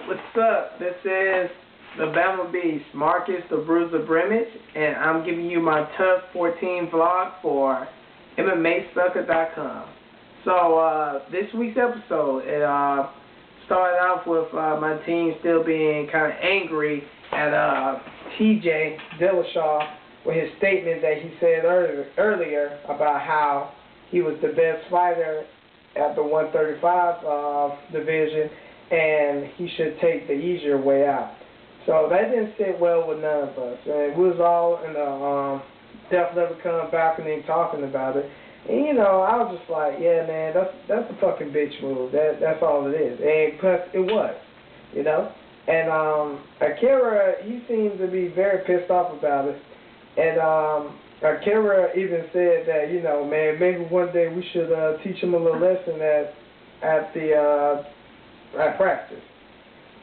What's up? This is the Bama Beast, Marcus the Bruiser Brimage, and I'm giving you my TUF 14 vlog for MMAsucker.com. So, this week's episode, it started off with my team still being kind of angry at TJ Dillashaw with his statement that he said earlier about how he was the best fighter at the 135 division, and he should take the easier way out. So that didn't sit well with none of us. And we was all in the Def Never Come balcony talking about it. And you know, I was just like, yeah, man, that's a fucking bitch move. That's all it is. And plus, it was, you know. And Akira, he seemed to be very pissed off about it. And Akira even said that, you know, man, maybe one day we should teach him a little lesson at practice.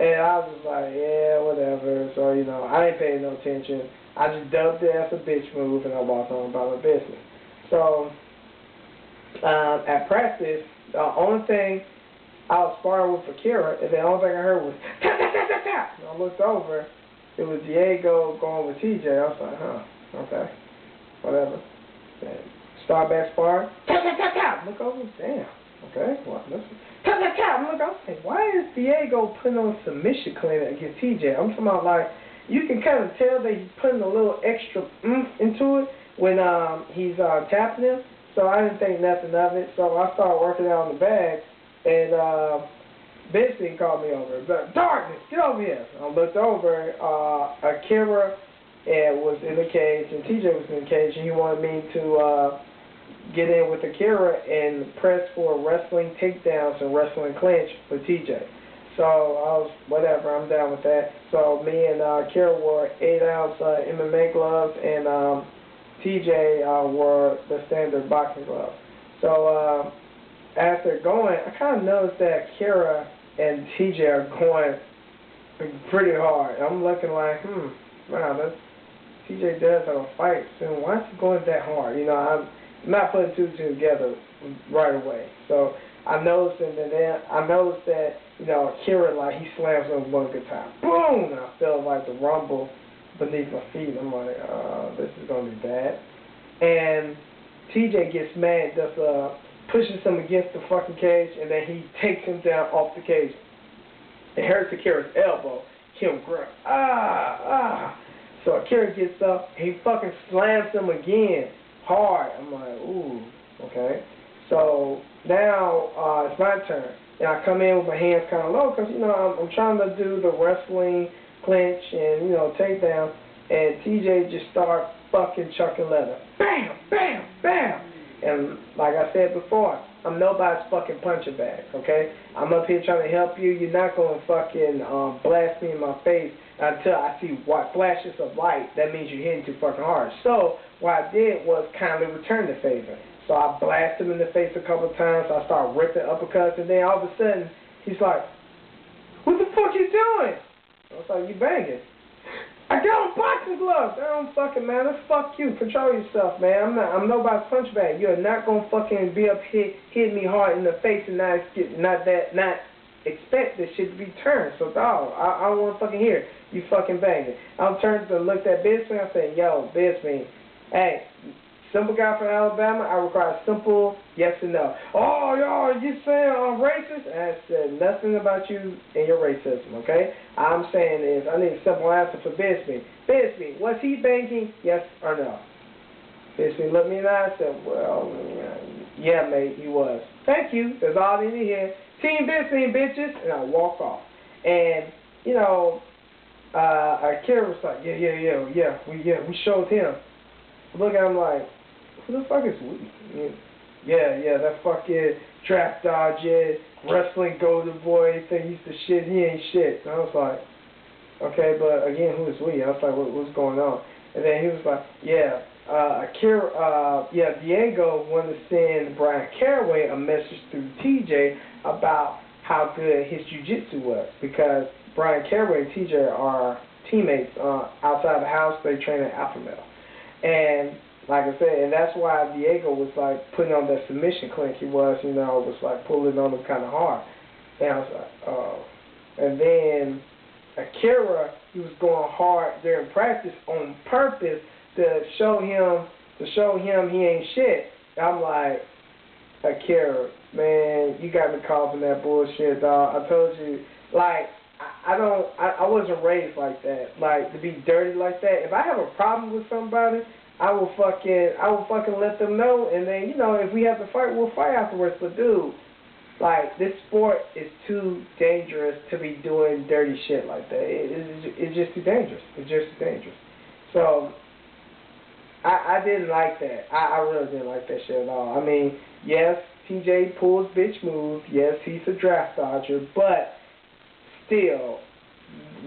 And I was just like, yeah, whatever. So, you know, I ain't paying no attention. I just dubbed it as a bitch move, and I walked on about my business. So, at practice, the only thing I was sparring with Akira, and the only thing I heard was, tap, tap, tap, tap, tap. And I looked over, it was Diego going with TJ. I was like, huh, okay, whatever. And start back sparring, tap, tap, tap, tap. Look over, damn, okay, well, listen. Tap, tap, tap. Look, I was like, why is Diego putting on submission cleaner against TJ? I'm talking about, like, you can kind of tell that he's putting a little extra oomph into it when he's tapping him. So I didn't think nothing of it. So I started working out on the bag, and Benson called me over. But, Darkness, get over here. I looked over. Akira was in the cage, and TJ was in the cage, and he wanted me to get in with Akira and press for wrestling takedowns and wrestling clinch with TJ. So I was, whatever, I'm down with that. So me and Akira wore 8-ounce MMA gloves, and TJ wore the standard boxing gloves. So as they're going, I kind of noticed that Akira and TJ are going pretty hard. I'm looking like, wow, TJ does have a fight soon. Why is he going that hard? You know, I'm not putting two together right away. So I noticed, and then I noticed that, you know, Akira, like, he slams him one good time. Boom! And I felt like the rumble beneath my feet. I'm like, this is going to be bad. And TJ gets mad, just pushes him against the fucking cage, and then he takes him down off the cage. It hurts Akira's elbow. Kim grab. So Akira gets up, and he fucking slams him again. Hard. I'm like, ooh, okay. So now it's my turn. And I come in with my hands kind of low because, you know, I'm trying to do the wrestling clinch and, you know, takedown. And TJ just start fucking chucking leather. Bam, bam, bam. And like I said before, I'm nobody's fucking punching bag, okay? I'm up here trying to help you. You're not going to fucking blast me in my face until I see what flashes of light. That means you're hitting too fucking hard. So what I did was kindly return the favor. So I blasted him in the face a couple of times. I started ripping uppercuts, and then all of a sudden, he's like, what the fuck you doing? I was like, you banging. I got on boxing gloves. I don't fucking matter. Fuck you. Control yourself, man. I'm nobody's punch bag. You're not gonna fucking be up here hitting me hard in the face and not expect this shit to be turned. So dog, I don't wanna fucking hear it. You fucking banging. I turned and looked at Bisbee. I said, yo, Bisbee, hey, simple guy from Alabama, I require simple yes and no. Oh, y'all, you saying I'm racist? I said nothing about you and your racism, okay? I'm saying is I need a simple answer for Bisbee. Bisbee, was he banking, yes or no? Bisbee looked me in the eye and said, well, yeah, mate, he was. Thank you. That's all I need to hear. Team Bisbee, bitches. And I walk off. And, you know, Akira was like, we showed him. Look at him like, who the fuck is we? Yeah, that fucking trap dodger, wrestling golden boy, think he's the shit, he ain't shit. And I was like, okay, but again, who is we? I was like, what's going on? And then he was like, Diego wanted to send Brian Caraway a message through TJ about how good his jiu-jitsu was, because Brian Caraway and TJ are teammates outside the house. They train at Alpha Male. And like I said, and that's why Diego was like putting on that submission clink he was, you know, was like pulling on him kind of hard. And I was like, oh, And then Akira, he was going hard during practice on purpose to show him he ain't shit. I'm like, Akira, man, you got me caught in that bullshit, dog. I told you, like, I wasn't raised like that, like, to be dirty like that. If I have a problem with somebody, I will fucking let them know, and then, you know, if we have to fight, we'll fight afterwards. But dude, like, this sport is too dangerous to be doing dirty shit like that. It's just too dangerous. It's just too dangerous. So I didn't like that. I really didn't like that shit at all. I mean, yes, TJ pulls bitch moves. Yes, he's a draft dodger. But still,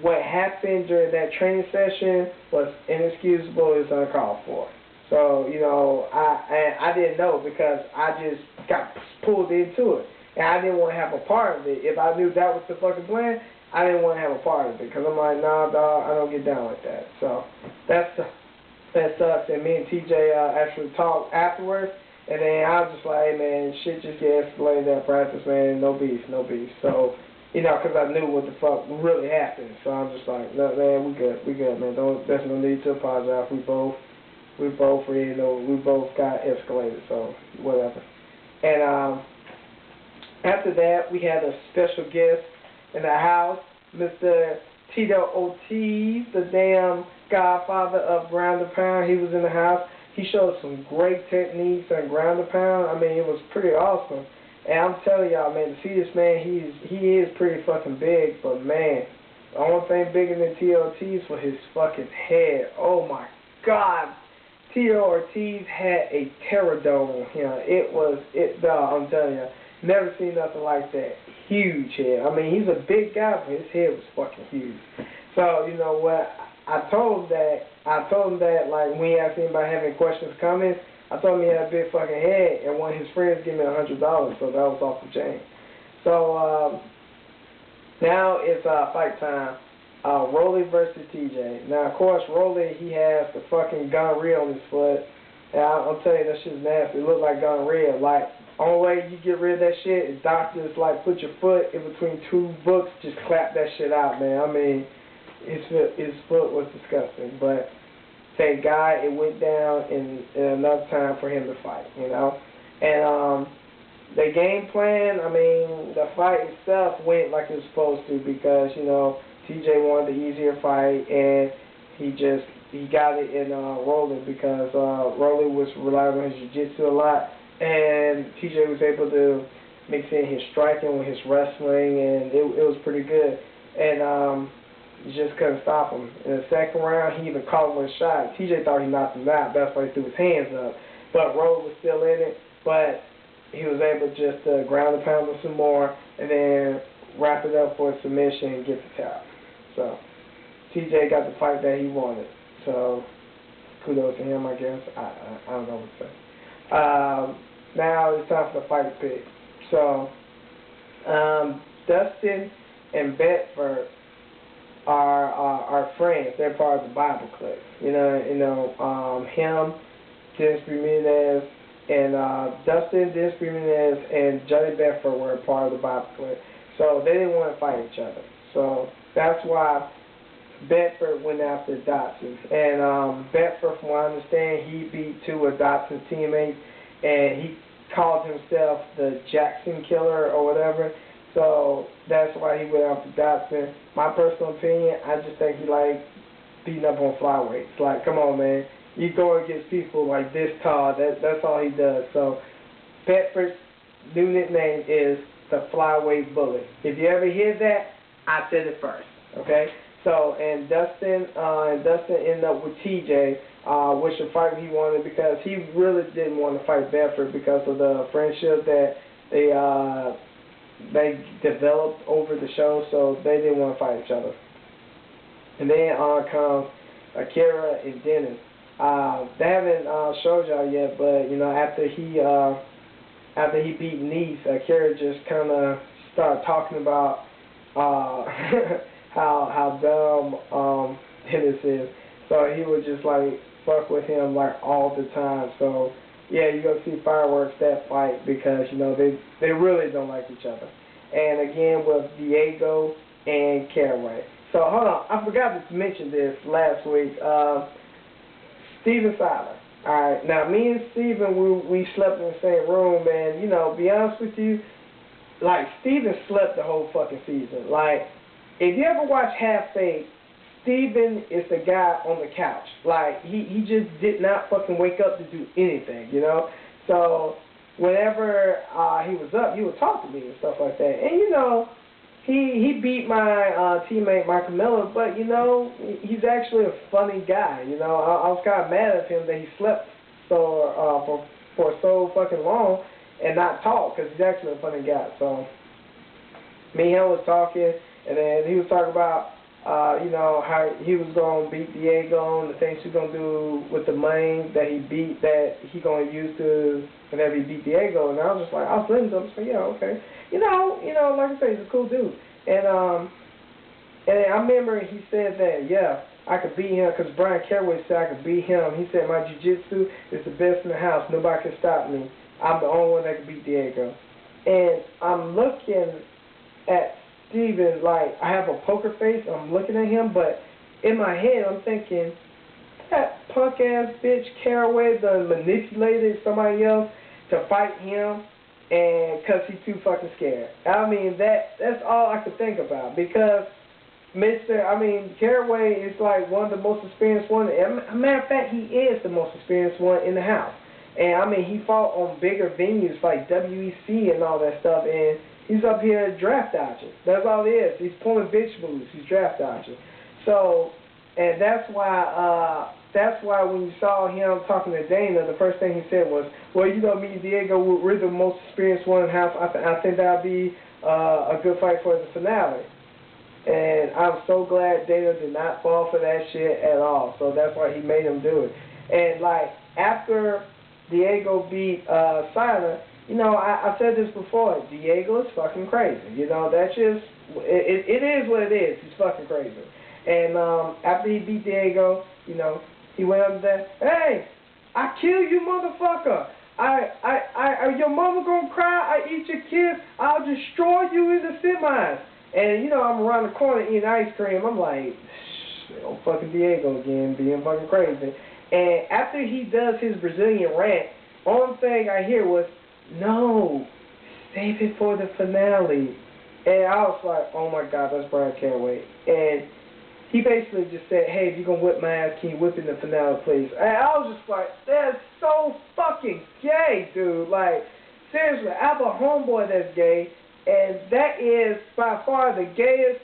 what happened during that training session was inexcusable. It's uncalled for. So, you know, I didn't know because I just got pulled into it. And I didn't want to have a part of it. If I knew that was the fucking plan, I didn't want to have a part of it. Because I'm like, nah, dog, I don't get down with that. So that sucks. And me and TJ actually talked afterwards. And then I was just like, hey, man, shit just get escalated at practice, man. No beef, no beef. So, you know, because I knew what the fuck really happened. So I'm just like, no, man, we good, man. There's no need to apologize. We both you know, we both got escalated. So whatever. And after that, we had a special guest in the house, Mr. Tito Ortiz, the damn godfather of ground and pound. He was in the house. He showed some great techniques on ground and pound. I mean, it was pretty awesome. And I'm telling y'all, man, to see this man, he is pretty fucking big, but man, the only thing bigger than Tito Ortiz was his fucking head. Oh my God. Tito Ortiz had a terror dome on him. I'm telling you, never seen nothing like that. Huge head. I mean, he's a big guy, but his head was fucking huge. So, you know what? I told him that, like, when he asked me about having questions, comments, I told him he had a big fucking head, and one of his friends gave me $100, so that was off the chain. So, now it's fight time. Roelly versus TJ. Now, of course, Roelly, he has the fucking gonorrhea on his foot. And I'll tell you, that shit's nasty. It looks like gonorrhea. Like, only way you get rid of that shit is doctors, like, put your foot in between two books, just clap that shit out, man. I mean, his foot was disgusting. But thank God it went down in enough time for him to fight, you know. And the game plan, I mean, the fight itself went like it was supposed to because, you know, TJ wanted the easier fight, and he got it in Roland because Roland was relying on his jiu-jitsu a lot, and TJ was able to mix in his striking with his wrestling, and it was pretty good. And you just couldn't stop him. In the second round, he even caught him with a shot. TJ thought he knocked him out. That's why he threw his hands up. But Roland was still in it, but he was able just to ground and pound him some more, and then wrap it up for a submission and get the tap. So TJ got the fight that he wanted. So kudos to him, I guess. I don't know what to say. Now it's time for the fight pick. So Dustin and Bedford are friends. They're part of the Bible clique. Him, Dennis Brimage, and Dustin, Dennis Brimage, and Johnny Bedford were part of the Bible clique. So they didn't want to fight each other. So that's why Bedford went after Dotson. And Bedford, from what I understand, he beat two of Dotson's teammates, and he called himself the Jackson Killer or whatever. So that's why he went after Dotson. My personal opinion, I just think he like beating up on flyweights. Like, come on, man. You go against people like this tall. That's all he does. So Bedford's new nickname is the Flyweight Bullet. If you ever hear that, I said it first, okay? So, and Dustin ended up with TJ, which the fight he wanted because he really didn't want to fight Bedford because of the friendship that they developed over the show, so they didn't want to fight each other. And then comes Akira and Dennis. They haven't showed y'all yet, but you know, after he beat Nice, Akira just kind of started talking about how dumb Dennis is. So he would just like fuck with him like all the time. So yeah, you're gonna see fireworks that fight because you know they really don't like each other. And again with Diego and Caraway. So hold on, I forgot to mention this last week. Steven Siler. Alright, now me and Steven, we slept in the same room, and, you know, be honest with you, like, Steven slept the whole fucking season. Like, if you ever watch Half Baked, Steven is the guy on the couch. Like, he just did not fucking wake up to do anything, you know? So, whenever he was up, he would talk to me and stuff like that. And, you know, he beat my teammate Michael Miller, but, you know, he's actually a funny guy, you know? I was kind of mad at him that he slept so for so fucking long and not talk, because he's actually a funny guy. So, me and him was talking, and then he was talking about, you know, how he was going to beat Diego and the things he's going to do with the money that he going to use to whenever he beat Diego. And I was just like, I was listening to him, so yeah, okay. You know, like I say, he's a cool dude. And I remember he said that, yeah, I could beat him, because Brian Caraway said I could beat him. He said my jiu-jitsu is the best in the house. Nobody can stop me. I'm the only one that can beat Diego. And I'm looking at Steven, like, I have a poker face, I'm looking at him, but in my head, I'm thinking, that punk-ass bitch Caraway done manipulated somebody else to fight him, and because he's too fucking scared. I mean, that's all I could think about, because Caraway is like one of the most experienced ones. As a matter of fact, he is the most experienced one in the house. And, I mean, he fought on bigger venues like WEC and all that stuff, and he's up here draft dodging. That's all it is. He's pulling bitch moves. He's draft dodging. So, and that's why when you saw him talking to Dana, the first thing he said was, well, you know, me and Diego, we're the most experienced one in the house. I think that'll be a good fight for the finale. And I'm so glad Dana did not fall for that shit at all. So that's why he made him do it. And, like, after Diego beat Siler, you know, I said this before, Diego is fucking crazy. You know, that's just, it is what it is. He's fucking crazy. And after he beat Diego, you know, he went up there, hey, I kill you, motherfucker. Your mama gonna cry, I eat your kids, I'll destroy you in the semis. And, you know, I'm around the corner eating ice cream. I'm like, oh, fucking Diego again, being fucking crazy. And after he does his Brazilian rant, only thing I hear was, no, save it for the finale. And I was like, oh my God, that's Brian Caraway. And he basically just said, hey, if you're going to whip my ass, can you whip in the finale, please? And I was just like, that's so fucking gay, dude. Like, seriously, I have a homeboy that's gay, and that is by far the gayest,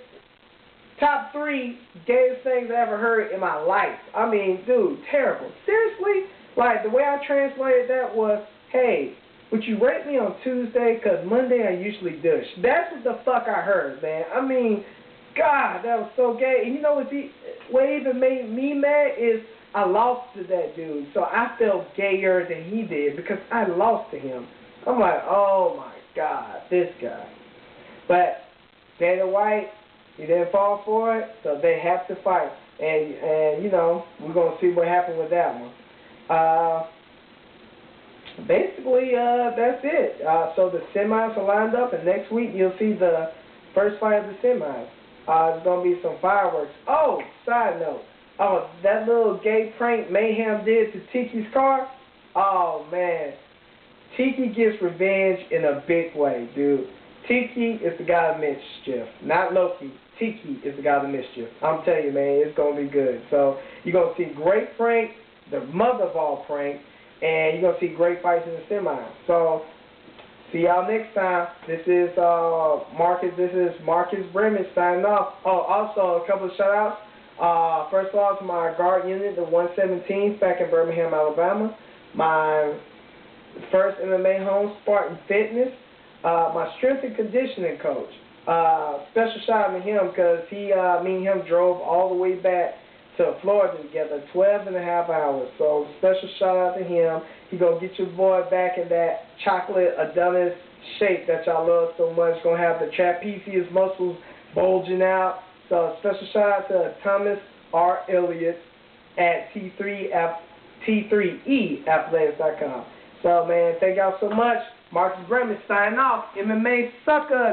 top 3 gayest things I ever heard in my life. I mean, dude, terrible. Seriously? Like, the way I translated that was, hey, would you rate me on Tuesday? Because Monday I usually dish. That's what the fuck I heard, man. I mean, God, that was so gay. And you know what even made me mad is I lost to that dude. So I felt gayer than he did because I lost to him. I'm like, oh my God, this guy. But Dana White, he didn't fall for it, so they have to fight. And you know, we're going to see what happens with that one. Basically, that's it. So the semis are lined up, and next week you'll see the first fight of the semis. There's going to be some fireworks. Oh, side note. Oh, that little gay prank Mayhem did to Tiki's car? Oh, man. Tiki gets revenge in a big way, dude. Tiki is the guy of mischief. Not Loki. Tiki is the guy of mischief. I'm telling you, man, it's going to be good. So you're going to see great prank, the mother of all pranks, and you're going to see great fights in the semis. So, see y'all next time. This is Marcus Brimage signing off. Oh, also, a couple of shout-outs. First of all, to my guard unit, the 117th, back in Birmingham, Alabama. My first MMA home, Spartan Fitness. My strength and conditioning coach. Special shout-out to him because me and him drove all the way back to Florida together, 12 and a half hours. So special shout out to him. He gonna get your boy back in that chocolate Adonis shape that y'all love so much. Gonna have the trapezius muscles bulging out. So special shout out to Thomas R. Elliott at T3Eathletics.com. So man, thank y'all so much. Marcus Brimage signing off. MMA sucker.